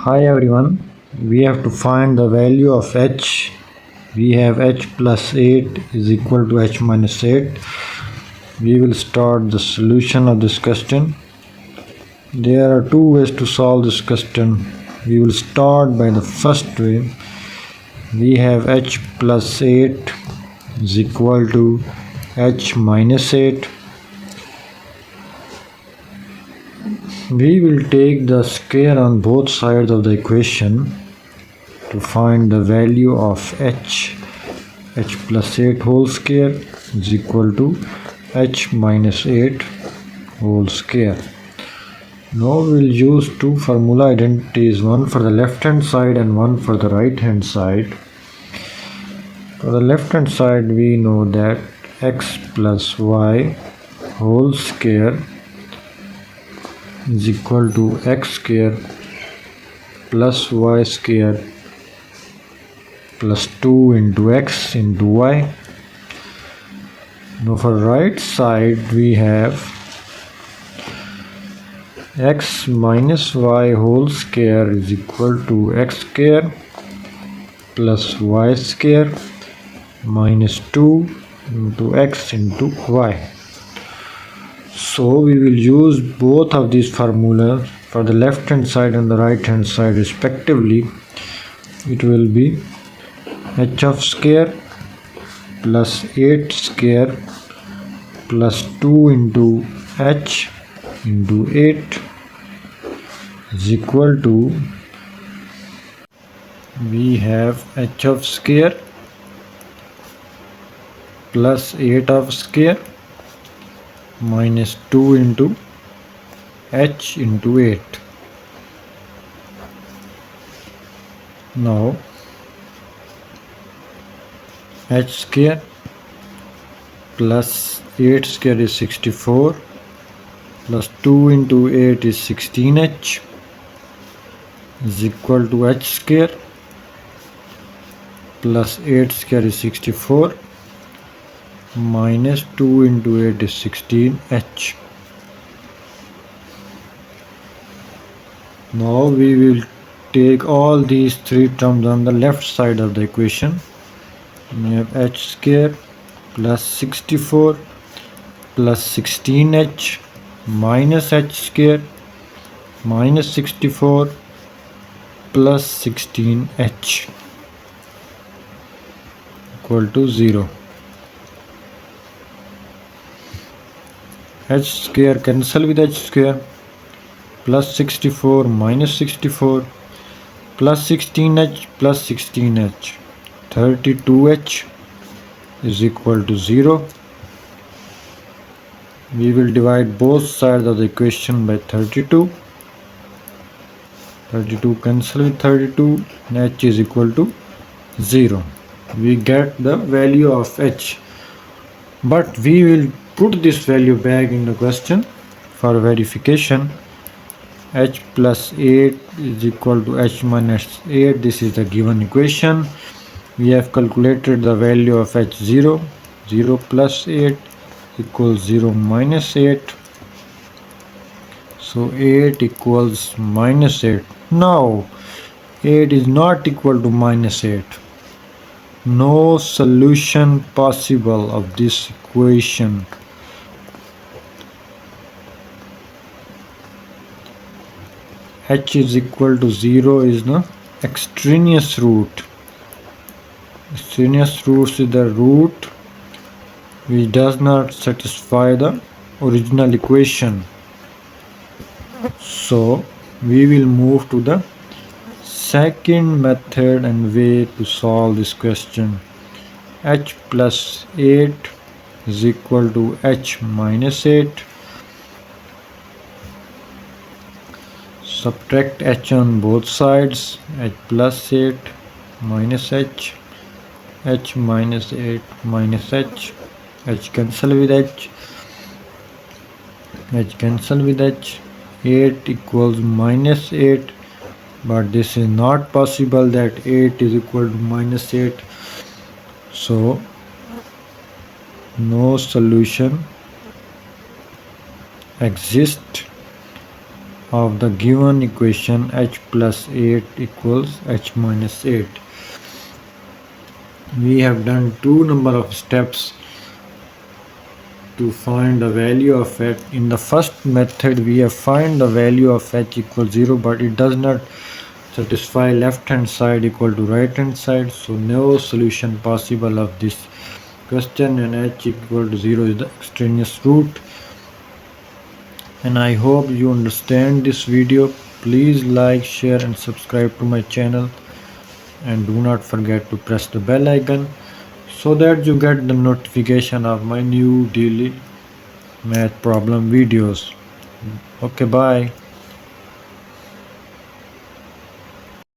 Hi everyone, we have to find the value of h. We have h plus 8 is equal to h minus 8. We will start the solution of this question. There are two ways to solve this question. We will start by the first way. We have h plus 8 is equal to h minus 8. We will take the square on both sides of the equation to find the value of h. H plus 8 whole square is equal to h minus 8 whole square. Now we will use two formula identities, one for the left hand side and one for the right hand side. For the left hand side we know that x plus y whole square is equal to x square plus y square plus 2 into x into y. Now for right side we have x minus y whole square is equal to x square plus y square minus 2 into x into y. So we will use both of these formulas for the left hand side and the right hand side respectively. It will be h of square plus 8 square plus 2 into h into 8 is equal to, we have h of square plus 8 of square minus 2 into h into 8. Now h square plus 8 square is 64 plus 2 into 8 is 16h is equal to h square plus 8 square is 64 minus 2 into 8 is 16h. Now we will take all these three terms on the left side of the equation. We have h square plus 64 plus 16h minus h square minus 64 plus 16h equal to 0. H square cancel with h square plus 64 minus 64 plus 16h plus 16h 32h is equal to 0. We will divide both sides of the equation by 32. 32 cancel with 32 and h is equal to 0. We get the value of h, but we will put this value back in the question for verification. H plus 8 is equal to h minus 8. This is the given equation. We have calculated the value of h0. 0 plus 8 equals 0 minus 8. So 8 equals minus 8. Now 8 is not equal to minus 8. No solution possible of this equation. H is equal to 0 is the extraneous root. Extraneous root is the root which does not satisfy the original equation. So we will move to the second method and way to solve this question. H plus 8 is equal to h minus 8. Subtract h on both sides. H plus 8 minus h, h minus 8 minus h, h cancel with h, h cancel with h. 8 equals minus 8, but this is not possible that 8 is equal to minus 8. So no solution exists of the given equation h plus 8 equals h minus 8. We have done two number of steps to find the value of h. In the first method we have find the value of h equals 0, but it does not satisfy left hand side equal to right hand side, so no solution possible of this question, and h equal to 0 is the extraneous root. And I hope you understand this video. Please like, share and subscribe to my channel, and do not forget to press the bell icon so that you get the notification of my new daily math problem videos. Okay, bye.